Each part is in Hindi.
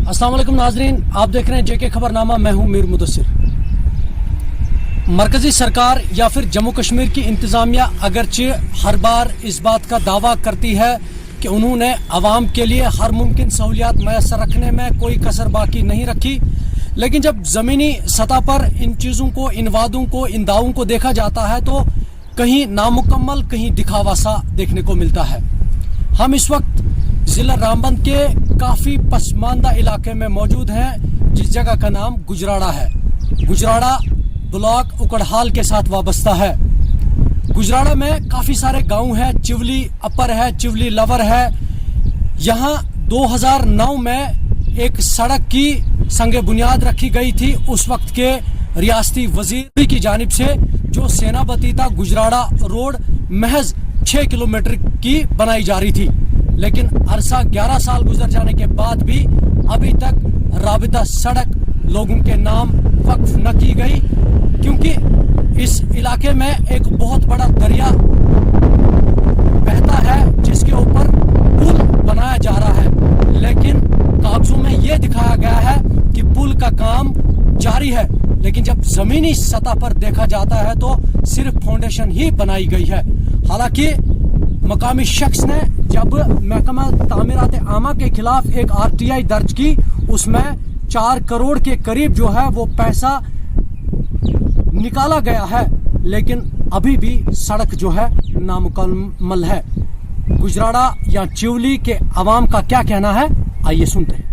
अस्सलाम वालेकुम नाजरीन, आप देख रहे हैं जेके खबरनामा। मैं हूं मीर मुदस्सिर। मरकजी सरकार या फिर जम्मू कश्मीर की इंतजामिया अगरचे हर बार इस बात का दावा करती है कि उन्होंने आवाम के लिए हर मुमकिन सहूलियात मैसर रखने में कोई कसर बाकी नहीं रखी, लेकिन जब ज़मीनी सतह पर इन चीज़ों को, इन वादों को, इन दावों को देखा जाता है तो कहीं नामुकम्मल, कहीं दिखावा सा देखने को मिलता है। हम इस वक्त जिला रामबंद के काफ़ी पसमानदा इलाके में मौजूद हैं, जिस जगह का नाम गुजराड़ा है। गुजराड़ा ब्लॉक उकड़हाल के साथ वाबस्ता है। गुजराड़ा में काफ़ी सारे गांव हैं। चिवली अपर है, चिवली लवर है। यहाँ 2009 में एक सड़क की संगे बुनियाद रखी गई थी उस वक्त के रियासती वजीर की जानिब से, जो सेनाबतीता गुजराड़ा रोड महज 6 किलोमीटर की बनाई जा रही थी। लेकिन अरसा 11 साल गुजर जाने के बाद भी अभी तक राबिता सड़क लोगों के नाम वक्फ न की गई, क्योंकि इस इलाके में एक बहुत बड़ा दरिया बहता है जिसके ऊपर पुल बनाया जा रहा है। लेकिन कागजों में यह दिखाया गया है कि पुल का काम जारी है, लेकिन जब जमीनी सतह पर देखा जाता है तो सिर्फ फाउंडेशन ही बनाई गई है। हालांकि मकामी शख्स ने जब महकमा तामीरात आमा के खिलाफ एक RTI दर्ज की, उसमें 4 करोड़ के करीब जो है वो पैसा निकाला गया है, लेकिन अभी भी सड़क जो है नामुकम्मल है। गुजराड़ा या चिवली के अवाम का क्या कहना है, आइए सुनते हैं।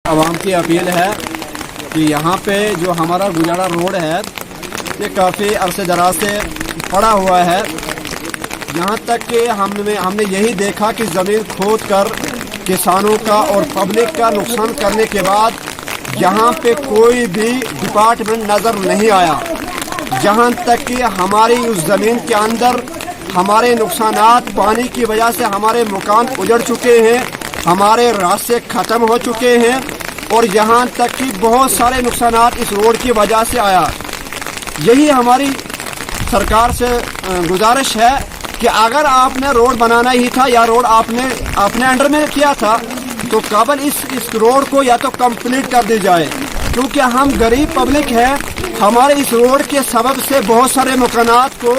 आवाम की अपील है कि यहाँ पे जो हमारा गुजराड़ा रोड है ये काफ़ी अरसे दराज से पड़ा हुआ है। यहाँ तक कि हमने यही देखा कि ज़मीन खोद कर किसानों का और पब्लिक का नुकसान करने के बाद यहाँ पे कोई भी डिपार्टमेंट नज़र नहीं आया। यहाँ तक कि हमारी उस ज़मीन के अंदर हमारे नुकसानात पानी की वजह से हमारे मकान उजड़ चुके हैं, हमारे रास्ते ख़त्म हो चुके हैं, और यहाँ तक कि बहुत सारे नुकसानात इस रोड की वजह से आया। यही हमारी सरकार से गुजारिश है कि अगर आपने रोड बनाना ही था या रोड आपने अंडर में किया था तो कबल इस रोड को या तो कंप्लीट कर दी जाए, क्योंकि हम गरीब पब्लिक है। हमारे इस रोड के सबब से बहुत सारे मकानात को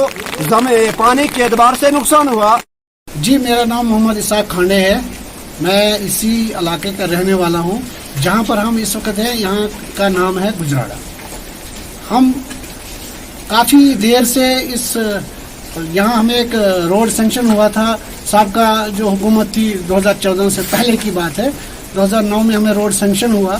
पानी के एतबार से नुकसान हुआ। जी, मेरा नाम मोहम्मद इसाक खांडे है। मैं इसी इलाके का रहने वाला हूँ। जहाँ पर हम इस वक्त हैं यहाँ का नाम है गुजराड़ा। हम काफ़ी देर से यहाँ हमें एक रोड सेंक्शन हुआ था। साबका जो हुकूमत थी 2014 से पहले की बात है, 2009 में हमें रोड सेंक्शन हुआ,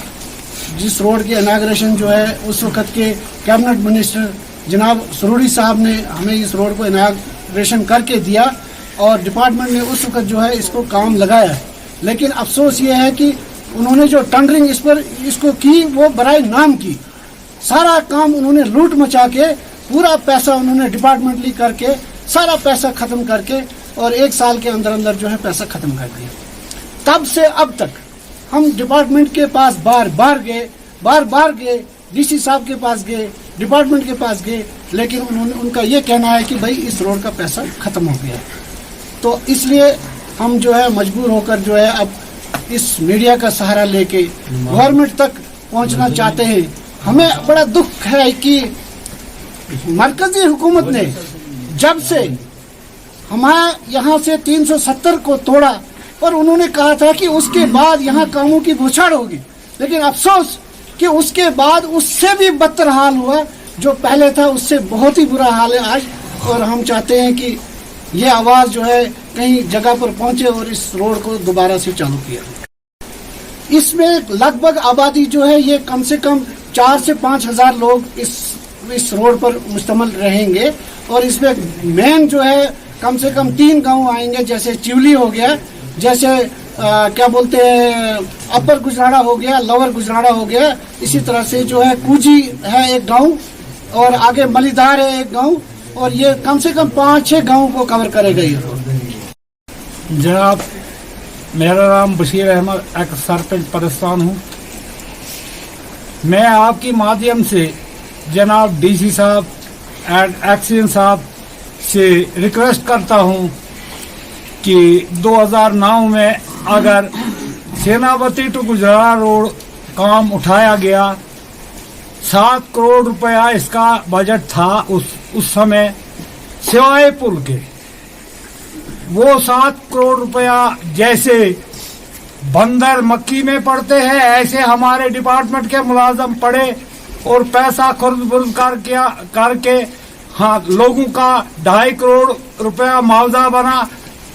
जिस रोड की इनाग्रेशन जो है उस वक्त के कैबिनेट मिनिस्टर जनाब सरूरी साहब ने हमें इस रोड को इनाग्रेशन करके दिया और डिपार्टमेंट ने उस वक्त जो है इसको काम लगाया। लेकिन अफसोस ये है कि उन्होंने जो टेंडरिंग इसको की वो बराए नाम की। सारा काम उन्होंने लूट मचा के, पूरा पैसा उन्होंने डिपार्टमेंटली करके, सारा पैसा खत्म करके और 1 साल के अंदर अंदर जो है पैसा खत्म कर दिया। तब से अब तक हम डिपार्टमेंट के पास बार बार गए, DC साहब के पास गए, डिपार्टमेंट के पास गए, लेकिन उनका ये कहना है कि भाई इस रोड का पैसा खत्म हो गया। तो इसलिए हम जो है मजबूर होकर जो है अब इस मीडिया का सहारा लेके गवर्नमेंट तक पहुंचना चाहते हैं। हमें बड़ा दुख है कि मरकजी हुकूमत ने जब से हमारे यहाँ से 370 को तोड़ा और उन्होंने कहा था कि उसके बाद यहाँ कामों की बौछार होगी, लेकिन अफसोस कि उसके बाद उससे भी बदतर हाल हुआ। जो पहले था उससे बहुत ही बुरा हाल है आज। और हम चाहते हैं कि ये आवाज़ जो है कहीं जगह पर पहुंचे और इस रोड को दोबारा से चालू किया। इसमें लगभग आबादी जो है ये कम से कम 4 से 5 हज़ार लोग इस रोड पर मुश्तमिल रहेंगे। और इसमें मेन जो है कम से कम 3 गांव आएंगे, जैसे चिवली हो गया, जैसे क्या बोलते हैं अपर गुजराड़ा हो गया, लोअर गुजराड़ा हो गया। इसी तरह से जो है कूजी है एक गांव, और आगे मलीदार है एक गांव, और ये कम से कम 5-6 गांवों को कवर करेगा ये रोड। जनाब, मेरा नाम बशीर अहमद, एक सरपंच परस्तान हूँ। मैं आपके माध्यम से जनाब डीसी साहब एंड एक्सीडेंट साहब से रिक्वेस्ट करता हूँ कि 2009 में अगर सेनापति टू गुजराड़ा रोड काम उठाया गया, 7 करोड़ रुपया इसका बजट था उस समय, सिवाय पुल के। वो 7 करोड़ रुपया जैसे बंदर मक्की में पड़ते हैं, ऐसे हमारे डिपार्टमेंट के मुलाजम पड़े और पैसा खुर्द-बुर्द करके हाँ लोगों का 2.5 करोड़ रुपया मुआवजा बना।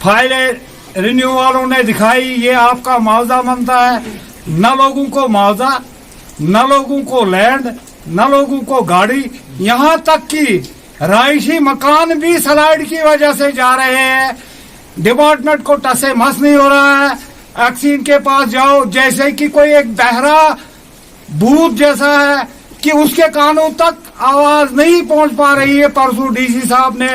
फाइलें रिन्यू वालों ने दिखाई, ये आपका मुआवजा बनता है। न लोगों को मुआवजा, न लोगों को लैंड, न लोगों को गाड़ी, यहाँ तक कि राइशी मकान भी स्लाइड की वजह से जा रहे हैं। डिपार्टमेंट को टसे मस नहीं हो रहा है। एक्सीन के पास जाओ, जैसे कि कोई एक बहरा भूत जैसा है कि उसके कानों तक आवाज नहीं पहुंच पा रही है। परसों डीसी साहब ने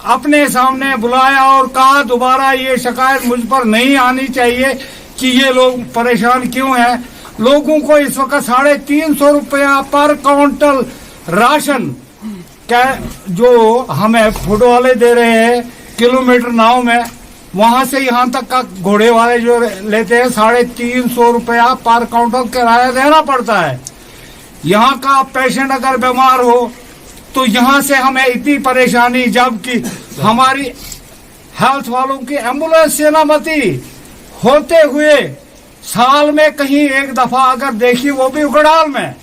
अपने सामने बुलाया और कहा दोबारा ये शिकायत मुझ पर नहीं आनी चाहिए कि ये लोग परेशान क्यों हैं। लोगों को इस वक्त 350 रुपया पर क्विंटल राशन क्या जो हमें फूड वाले दे रहे हैं किलोमीटर नाव में, वहां से यहाँ तक का घोड़े वाले जो लेते हैं 350 रुपया पर क्विंटल किराया देना पड़ता है। यहाँ का पेशेंट अगर बीमार हो तो यहाँ से हमें इतनी परेशानी, जबकि हमारी हेल्थ वालों की एम्बुलेंस सेनापति होते हुए साल में कहीं एक दफा अगर देखी, वो भी उगड़ाल में,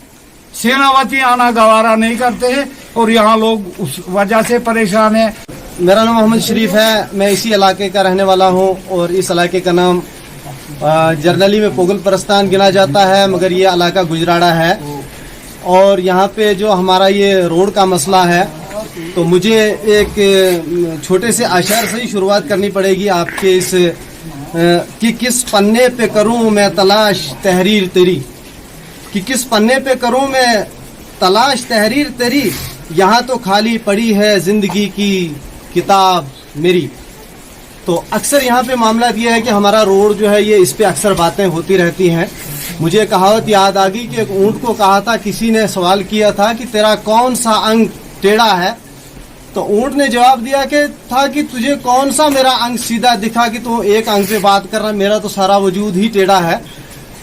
सेनापति आना गवारा नहीं करते हैं और यहाँ लोग उस वजह से परेशान है। मेरा नाम मोहम्मद शरीफ है, मैं इसी इलाके का रहने वाला हूँ और इस इलाके का नाम जर्नली में पोगल परस्तान गिना जाता है, मगर ये इलाका गुजराड़ा है। और यहाँ पे जो हमारा ये रोड का मसला है, तो मुझे एक छोटे से आशार से ही शुरुआत करनी पड़ेगी आपके इस कि किस पन्ने पे करूँ मैं तलाश तहरीर तेरी, कि किस पन्ने पे करूँ मैं तलाश तहरीर तेरी, यहाँ तो खाली पड़ी है जिंदगी की किताब मेरी। तो अक्सर यहाँ पे मामला ये है कि हमारा रोड जो है ये इस पे अक्सर बातें होती रहती हैं। मुझे कहावत याद आ गई कि एक ऊंट को कहा था, किसी ने सवाल किया था कि तेरा कौन सा अंग टेढ़ा है, तो ऊंट ने जवाब दिया कि तुझे कौन सा मेरा अंग सीधा दिखा कि तू एक अंग पे बात कर रहा, मेरा तो सारा वजूद ही टेढ़ा है।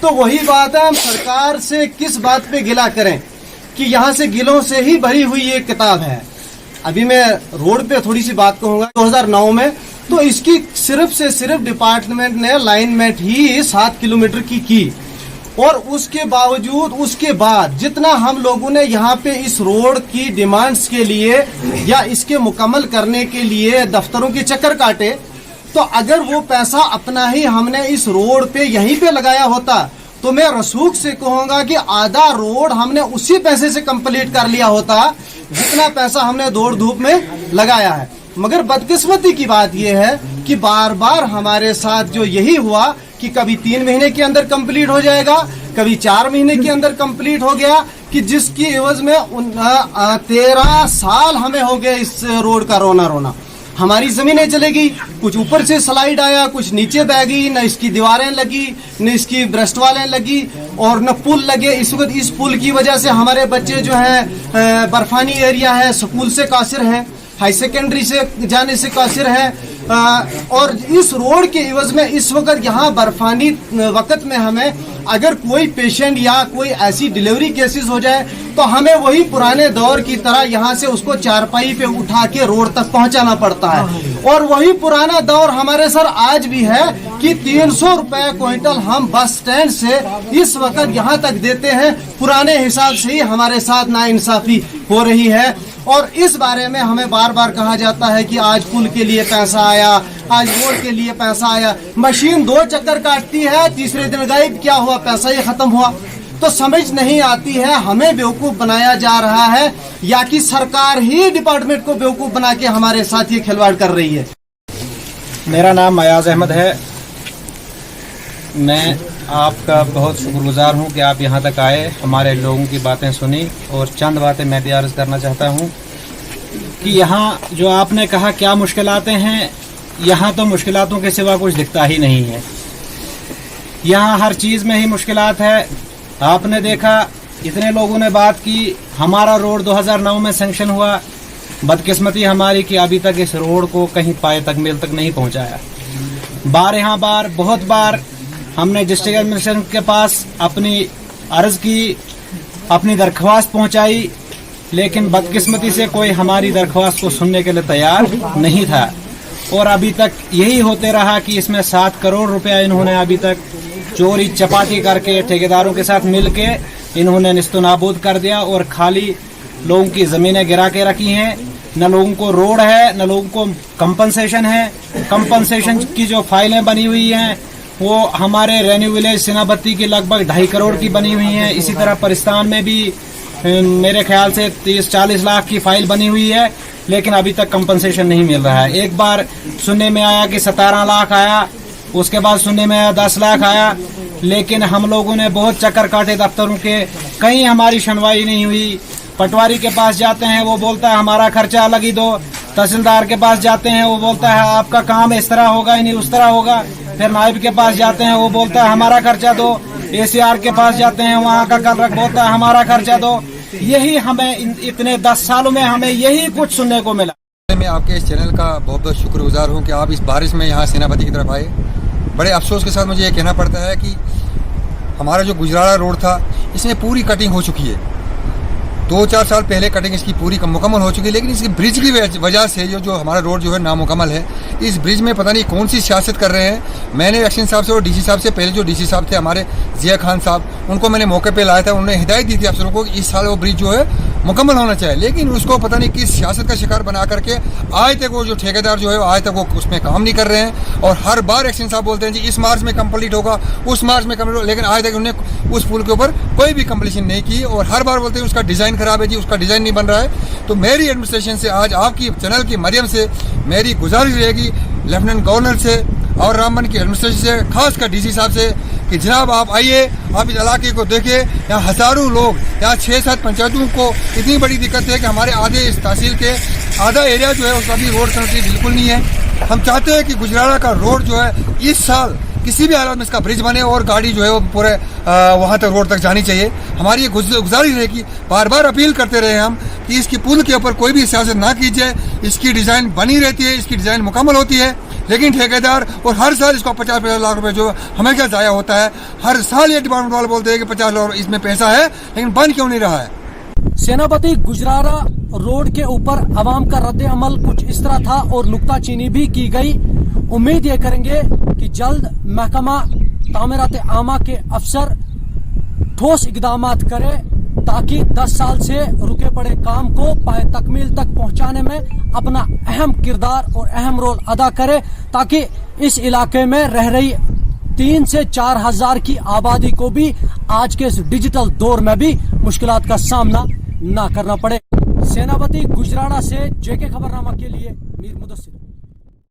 तो वही बात है, हम सरकार से किस बात पे गिला करें कि यहाँ से गिलों से ही भरी हुई ये किताब है। अभी मैं रोड पे थोड़ी सी बात कहूंगा। 2009 में तो इसकी सिर्फ से सिर्फ डिपार्टमेंट ने लाइनमेंट ही 7 किलोमीटर की और उसके बावजूद उसके बाद जितना हम लोगों ने यहाँ पे इस रोड की डिमांड्स के लिए या इसके मुकम्मल करने के लिए दफ्तरों के चक्कर काटे, तो अगर वो पैसा अपना ही हमने इस रोड पे यहीं पे लगाया होता तो मैं रसूख से कहूंगा कि आधा रोड हमने उसी पैसे से कंप्लीट कर लिया होता जितना पैसा हमने दौड़ धूप में लगाया है। मगर बदकिस्मती की बात यह है कि बार बार हमारे साथ जो यही हुआ कि कभी 3 महीने के अंदर कंप्लीट हो जाएगा, कभी 4 महीने के अंदर कंप्लीट हो गया, कि जिसकी एवज में 13 साल हमें हो गए इस रोड का रोना। हमारी जमीनें चले गई, कुछ ऊपर से स्लाइड आया, कुछ नीचे बह गई, न इसकी दीवारें लगी, न इसकी ब्रेस्ट वालें लगी और न पुल लगे। इस वक्त इस पुल की वजह से हमारे बच्चे जो है बर्फानी एरिया है, स्कूल से कासिर हैं, हाई सेकेंडरी से जाने से कासिर है। और इस रोड के इवज में इस वक्त यहाँ बर्फानी वक्त में हमें अगर कोई पेशेंट या कोई ऐसी डिलीवरी केसेस हो जाए तो हमें वही पुराने दौर की तरह यहाँ से उसको चारपाई पे उठा के रोड तक पहुंचाना पड़ता है। और वही पुराना दौर हमारे सर आज भी है कि 300 रुपए क्विंटल हम बस स्टैंड से इस वक्त यहाँ तक देते हैं। पुराने हिसाब से ही हमारे साथ नाइंसाफी हो रही है। और इस बारे में हमें बार बार कहा जाता है कि आज पुल के लिए पैसा आया, आज रोड के लिए पैसा आया। मशीन 2 चक्कर काटती है, तीसरे दिन गायब, क्या हुआ, पैसा ही खत्म हुआ। तो समझ नहीं आती है, हमें बेवकूफ बनाया जा रहा है या कि सरकार ही डिपार्टमेंट को बेवकूफ बना के हमारे साथ ये खिलवाड़ कर रही है। मेरा नाम अयाज अहमद है। मैं आपका बहुत शुक्रगुजार हूं कि आप यहां तक आए, हमारे लोगों की बातें सुनी। और चंद बातें मैं भी अर्ज करना चाहता हूं कि यहां जो आपने कहा क्या मुश्किलातें हैं, यहां तो मुश्किलातों के सिवा कुछ दिखता ही नहीं है। यहां हर चीज़ में ही मुश्किलात है। आपने देखा, इतने लोगों ने बात की, हमारा रोड 2009 में सैंक्शन हुआ। बदकिस्मती हमारी कि अभी तक इस रोड को कहीं पाए तक मिल तक नहीं पहुंचाया। बहुत बार हमने डिस्ट्रिक्ट एडमिनिस्ट्रेशन के पास अपनी अर्ज की, अपनी दरख्वास्त पहुंचाई, लेकिन बदकिस्मती से कोई हमारी दरख्वास्त को सुनने के लिए तैयार नहीं था। और अभी तक यही होते रहा कि इसमें 7 करोड़ रुपया इन्होंने अभी तक चोरी चपाटी करके ठेकेदारों के साथ मिलके इन्होंने निस्तो नाबूद कर दिया। और खाली लोगों की ज़मीनें गिरा के रखी हैं। न लोगों को रोड है, न लोगों को कंपनसेशन है। कंपनसेशन की जो फाइलें बनी हुई हैं वो हमारे रेन्यू विलेज सिनाबत्ती की लगभग 2.5 करोड़ की बनी हुई हैं। इसी तरह परिस्तान में भी मेरे ख्याल से 30-40 लाख की फाइल बनी हुई है, लेकिन अभी तक कंपनसेशन नहीं मिल रहा है। एक बार सुनने में आया कि 17 लाख आया, उसके बाद सुनने में आया 10 लाख आया, लेकिन हम लोगों ने बहुत चक्कर काटे दफ्तरों के, कहीं हमारी सुनवाई नहीं हुई। पटवारी के पास जाते हैं, वो बोलता है हमारा खर्चा अलग ही दो। तहसीलदार के पास जाते हैं, वो बोलता है आपका काम इस तरह होगा, नहीं उस तरह होगा। फिर नायब के पास जाते हैं, वो बोलता है हमारा खर्चा दो। ACR के पास जाते हैं, वहाँ का कल बोलता है हमारा खर्चा दो। यही हमें इतने 10 सालों में हमें यही कुछ सुनने को मिला। मैं आपके इस चैनल का बहुत बहुत शुक्रगुजार हूँ कि आप इस बारिश में यहाँ सेनापति की तरफ आए। बड़े अफसोस के साथ मुझे ये कहना पड़ता है कि हमारा जो गुजराड़ा रोड था, इसमें पूरी कटिंग हो चुकी है। 2-4 साल पहले कटिंग इसकी पूरी मुकम्मल हो चुकी है, लेकिन इसकी ब्रिज की वजह से जो हमारा रोड जो है नामुकम्मल है। इस ब्रिज में पता नहीं कौन सी सियासत कर रहे हैं। मैंने एक्शन साहब से और DC साहब से, पहले जो DC साहब थे हमारे जिया खान साहब, उनको मैंने मौके पे लाया था। उन्होंने हिदायत दी थी अफसरों को कि इस साल वो ब्रिज जो है मुकम्मल होना चाहिए, लेकिन उसको पता नहीं किस सियासत का शिकार बना करके आज तक वो जो ठेकेदार जो है आज तक वो उसमें काम नहीं कर रहे हैं। और हर बार एक्शन साहब बोलते हैं जी इस मार्च में कंप्लीट होगा, उस मार्च में कंप्लीट होगा, लेकिन आज तक उन्होंने उस पुल के ऊपर कोई भी कंप्लीशन नहीं की। और हर बार बोलते हैं उसका डिज़ाइन खराब है जी, उसका डिज़ाइन नहीं बन रहा है। तो मेरी एडमिनिस्ट्रेशन से आज आपकी चैनल की माध्यम से मेरी गुजारिश रहेगी लेफ्टिनेंट गवर्नर से और रामबन की एडमिनिस्ट्रेशन से, खासकर DC साहब से, कि जनाब आप आइए, आप इस इलाके को देखें। यहाँ हज़ारों लोग, यहाँ 6-7 पंचायतों को इतनी बड़ी दिक्कत है कि हमारे आधे इस तहसील के आधा एरिया जो है उसका भी रोड कनेक्टिविटी बिल्कुल नहीं है। हम चाहते हैं कि गुजराड़ा का रोड जो है इस साल किसी भी हालत में इसका ब्रिज बने और गाड़ी जो है वो पूरे वहाँ तक रोड तक जानी चाहिए। हमारी ये गुजारिश है कि बार बार अपील करते रहे हम कि इसकी पुल के ऊपर कोई भी सियासत ना की जाए। इसकी डिज़ाइन बनी रहती है, इसकी डिज़ाइन मुकम्मल होती है, लेकिन ठेकेदार और हर साल इसको 50-50 लाख रुपए जो हमें क्या ज़ाया होता है। हर साल ये डिपार्टमेंट वाले बोलते हैं कि 50 लाख इसमें पैसा है, लेकिन बन क्यों नहीं रहा है। सेनापति गुजराड़ा रोड के ऊपर अवाम का रद्द अमल कुछ इस तरह था और नुक्ताचीनी भी की गई। उम्मीद ये करेंगे कि जल्द महकमा तामीरात आमा के अफसर ठोस इकदाम करें ताकि 10 साल से रुके पड़े काम को पाए तकमील तक पहुंचाने में अपना अहम किरदार और अहम रोल अदा करे, ताकि इस इलाके में रह रही 3 से 4 हजार की आबादी को भी आज के इस डिजिटल दौर में भी मुश्किलात का सामना ना करना पड़े। सेनापति गुजराड़ा से JK खबरनामा के लिए मीर मुदस्सिर।